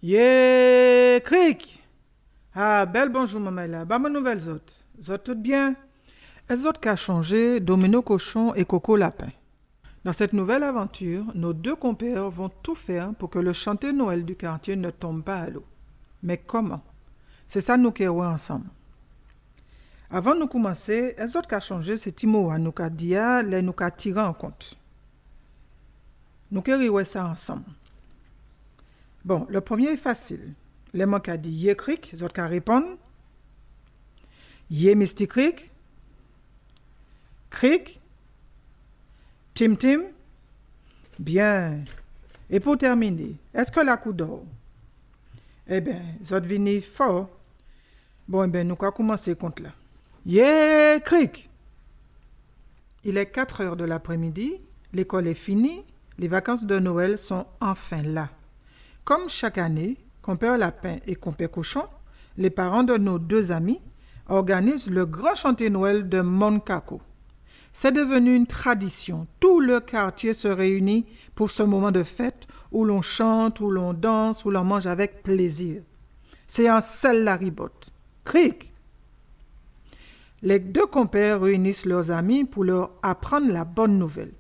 Yé, cric! Ah, belle bonjour, maman là. Bah, ma nouvelle zot. Zot tout bien? Les autres qu'a changé, Domino Cochon et Coco Lapin. Dans cette nouvelle aventure, nos deux compères vont tout faire pour que le chanté Noël du quartier ne tombe pas à l'eau. Mais comment? C'est ça nous qui ensemble. Avant de nous commencer, les autres qu'a changé, c'est Timo à nous qu'a dit, les nous qu'a tiré en compte. Nous qui ça ensemble. Bon, le premier est facile. Les mots qu'a dit Yé Cric, les autres qu'a répondu. Yé Misty Cric. Cric. Tim Tim. Bien. Et pour terminer, est-ce que la coup d'or? Eh bien, les autres venus fort. Bon, eh bien, nous allons commencer compte là. Yé Cric. Il est 4 heures de l'après-midi, l'école est finie, les vacances de Noël sont enfin là. Comme chaque année, compère Lapin et compère Cochon, les parents de nos deux amis, organisent le grand chantier Noël de Moncaco. C'est devenu une tradition. Tout le quartier se réunit pour ce moment de fête où l'on chante, où l'on danse, où l'on mange avec plaisir. C'est un seul la ribote. Cric! Les deux compères réunissent leurs amis pour leur apprendre la bonne nouvelle.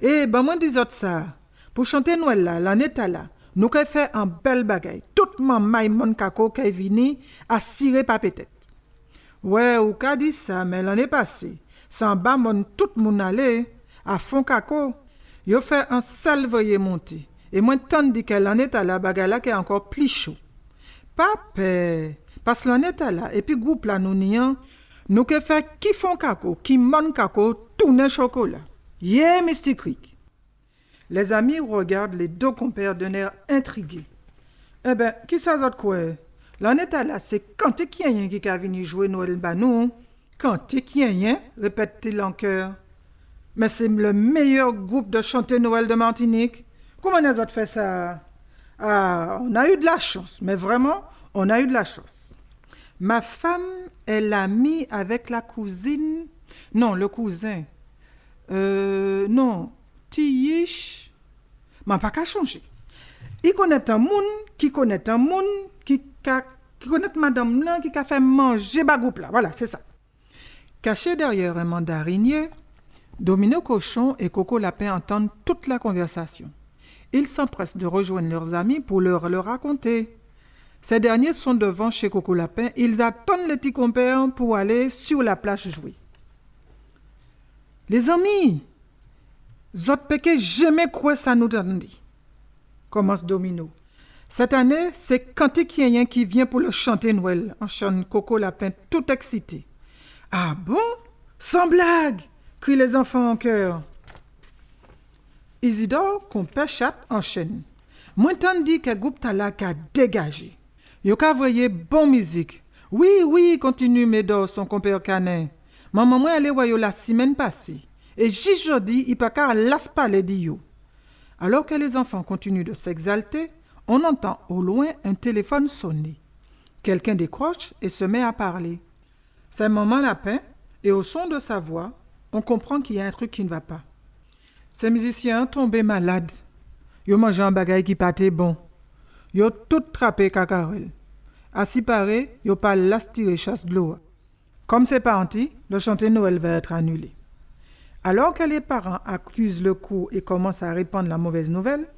Eh, ben moi dis ça, pour chanter Noël là, l'année là, nous avons fait un bel bagay. Toute maman mon kako qui est venu à cirer pa peut-être. Ouais, ou qu'a dit ça, mais l'année passée, sans bas mon tout mon allé à fond kako. Yo fait un salvoyer monté. Et moi tandis que l'année là bagay là qui est encore plus chaud. Pas peur, parce que l'année là et puis groupe là nous niant, nous que fait qui font kako, qui mon kako tourner chocolat. Yeah, Misty Creek. Les amis regardent les deux compères d'un air intrigué. Eh ben, qui ça d'autre quoi? L'année là, c'est quand qui y qui a venu jouer Noël Banou? Quand qui y répète-t-il en chœur. Mais c'est le meilleur groupe de chanter Noël de Martinique. Comment les autres fait ça? Ah, on a eu de la chance, mais vraiment, on a eu de la chance. Ma femme est l'amie avec la cousine. Non, le cousin. Non, Tiyish, m'a pas qu'à changer. Il connaît un moun qui connaît un moun qui connaît madame là qui a fait manger bagoup là. Voilà, c'est ça. Caché derrière un mandarinier, Domino Cochon et Coco Lapin entendent toute la conversation. Ils s'empressent de rejoindre leurs amis pour leur raconter. Ces derniers sont devant chez Coco Lapin. Ils attendent les petits compères pour aller sur la plage jouer. Les amis, zot peke jamais quoi ça nous donne dit. Commence Domino. Cette année, c'est Kanté Kienyen qui vient pour le chanter Noël, enchaîne Coco Lapin tout excité. Ah bon? Sans blague! Crient les enfants en chœur. Isidore, compère chat, enchaîne. Moi tandis que groupe tala a dégagé. Yo ka voye bon musique. Oui, continue Médor, son compère canin. Maman moi allé voyo la semaine passée. Et jodi, il pas qu'à las parler d'yo. Alors que les enfants continuent de s'exalter, on entend au loin un téléphone sonner. Quelqu'un décroche et se met à parler. C'est Maman Lapin et au son de sa voix, on comprend qu'il y a un truc qui ne va pas. Ces musiciens tombés malades. Yo mangé un bagay qui pâté bon. Yo tout trappé cacarel. À si paraît, yo pas las tirer chasse de l'eau. Comme c'est parti, le chanter Noël va être annulé. Alors que les parents accusent le coup et commencent à répandre la mauvaise nouvelle,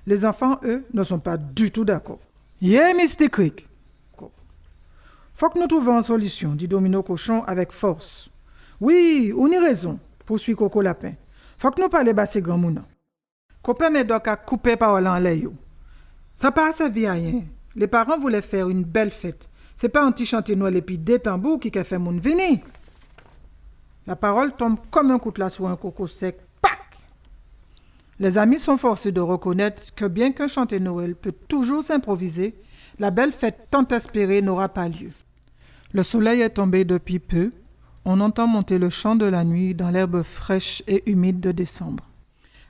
les enfants, eux, ne sont pas du tout d'accord. Yeah, Misty Creek. Faut que nous trouvions une solution, dit Domino Cochon avec force. Oui, on y raison, poursuit Coco Lapin. Faut que nous parlions bas ces grands mounons. Copain Médoc a coupé parole en l'air. Ça passe à vie à rien. Les parents voulaient faire une belle fête. C'est pas un petit chantier Noël et puis des tambours qui a fait moun venir. La parole tombe comme un coutelas sur un coco sec. Pac! Les amis sont forcés de reconnaître que bien qu'un chanté Noël peut toujours s'improviser, la belle fête tant espérée n'aura pas lieu. Le soleil est tombé depuis peu. On entend monter le chant de la nuit dans l'herbe fraîche et humide de décembre.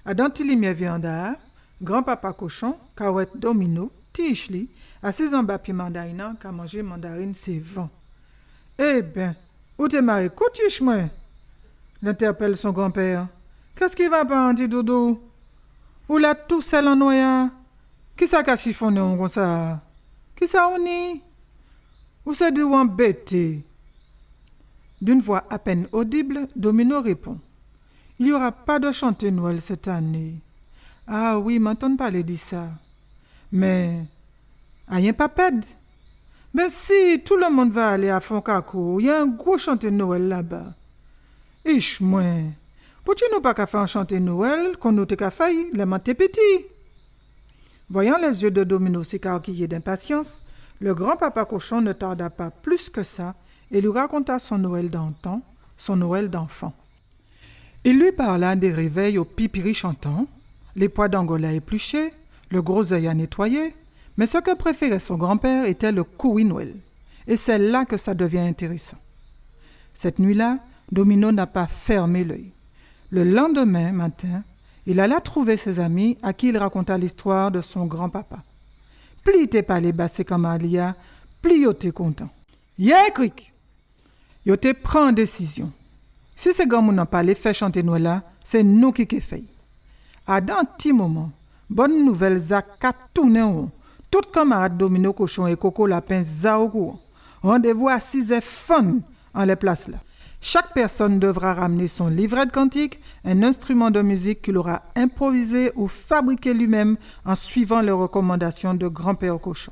À Dantilimie Vianda, grand-papa cochon, Carouette Domino, Tichli, assis en bas pied mandarina, qu'a mangé mandarine c'est vent. Eh ben, où t'es marré, coutiche moi? L'interpelle son grand-père. Qu'est-ce qui va pas, petit doudou? Ou la tout seul en noya? Qui ça qu'a chiffonné comme ça? Qui ça on est? Ou c'est de embêté? D'une voix à peine audible, Domino répond. Il n'y aura pas de chanter Noël cette année. Ah oui, m'entends parler de ça. Mais, rien pas pède. Ben si, tout le monde va aller à Foncaco, il y a un gros chanter Noël là-bas. Ich, moi, pourquoi nous pas qu'à faire un chanter Noël qu'on nous qu'à faire les mantés petits? Voyant les yeux de Domino s'écarquiller d'impatience, le grand-papa cochon ne tarda pas plus que ça et lui raconta son Noël d'antan, son Noël d'enfant. Il lui parla des réveils aux pipiris chantants, les pois d'Angola épluchés, le gros œil à nettoyer, mais ce que préférait son grand-père était le koui Noël, et c'est là que ça devient intéressant. Cette nuit-là, Domino n'a pas fermé l'œil. Le lendemain matin, il alla trouver ses amis à qui il raconta l'histoire de son grand-papa. Pli t'es pas les bassés comme Alia, pli yo t'es content. Yeah, cric! Yo t'es prend une décision. Si ces gars n'ont pas les fait chanter Noël là, c'est nous qui fait. À d'un petit moment, bonne nouvelle Zaka tourné en rond. Tout camarade Domino Cochon et Coco Lapin Zaogo. Rendez-vous à 6h fun en les places là. Chaque personne devra ramener son livret de cantique, un instrument de musique qu'il aura improvisé ou fabriqué lui-même en suivant les recommandations de grand-père Cochon.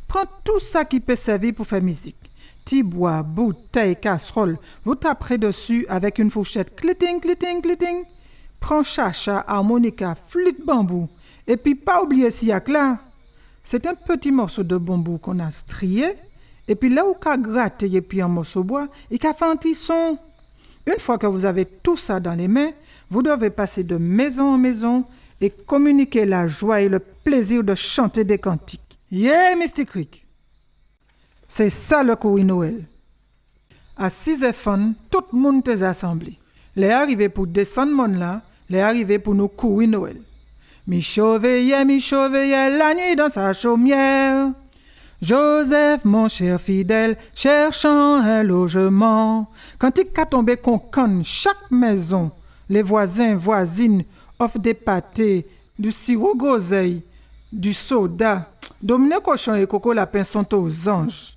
Prends tout ça qui peut servir pour faire musique. Tibois, bouteille, casserole, vous taperez dessus avec une fourchette cliting, cliting, cliting. Prends chacha, harmonica, flûte bambou. Et puis pas oublier siak là. C'est un petit morceau de bambou qu'on a strié. Et puis là où qu'a gratté et puis un morceau de bois, et qu'a fait un petit son. Une fois que vous avez tout ça dans les mains, vous devez passer de maison en maison et communiquer la joie et le plaisir de chanter des cantiques. Yeah, Mystic Creek! C'est ça le Koui Noël. À 6h fun, tout le monde est assemblé. Les arrivés pour descendre mon là, les arrivés pour nous Koui Noël. Mi chauveillait, la nuit dans sa chaumière. Joseph, mon cher fidèle, cherchant un logement. Quand il a tombé qu'on conne chaque maison, les voisins, voisines offrent des pâtés, du sirop groseille, du soda. Domino Cochon et Coco Lapin sont aux anges.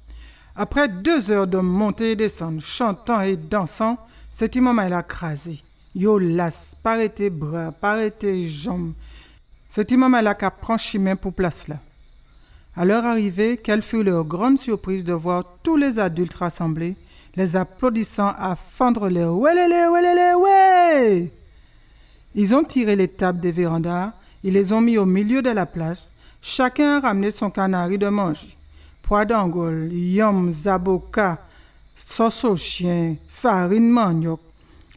Après 2 heures de montée et descendre, chantant et dansant, cet moment il a crasé. Yo las, paraît tes bras, paraît tes jambes. Cet moment il a qu'à prendre chemin pour place là. À leur arrivée, quelle fut leur grande surprise de voir tous les adultes rassemblés, les applaudissant à fendre les « Ouelele, ouelele, ouais !» Ils ont tiré les tables des vérandas, ils les ont mis au milieu de la place, chacun a ramené son canari de manger. Pois d'angole, yam, zaboka, sauce au chien, farine manioc.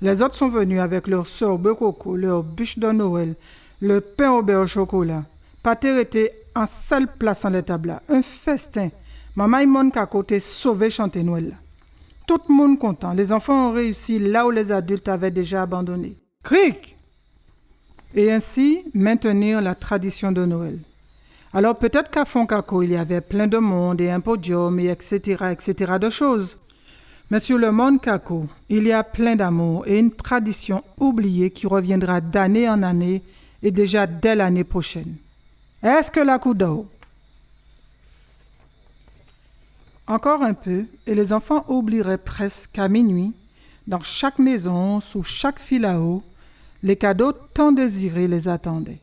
Les autres sont venus avec leur sorbet coco, leur bûche de Noël, le pain au beurre au chocolat. Pater était en seule place en l'étable, un festin. Maman et mon qu'à côté sauvé chanter Noël. Tout le monde content. Les enfants ont réussi là où les adultes avaient déjà abandonné. Cric! Et ainsi maintenir la tradition de Noël. Alors peut-être qu'à Foncaco, il y avait plein de monde et un podium et etc. de choses. Mais sur le monde Caco, il y a plein d'amour et une tradition oubliée qui reviendra d'année en année et déjà dès l'année prochaine. Est-ce que la coup d'eau? Encore un peu, et les enfants oublieraient presque qu'à minuit, dans chaque maison, sous chaque fil à eau, les cadeaux tant désirés les attendaient.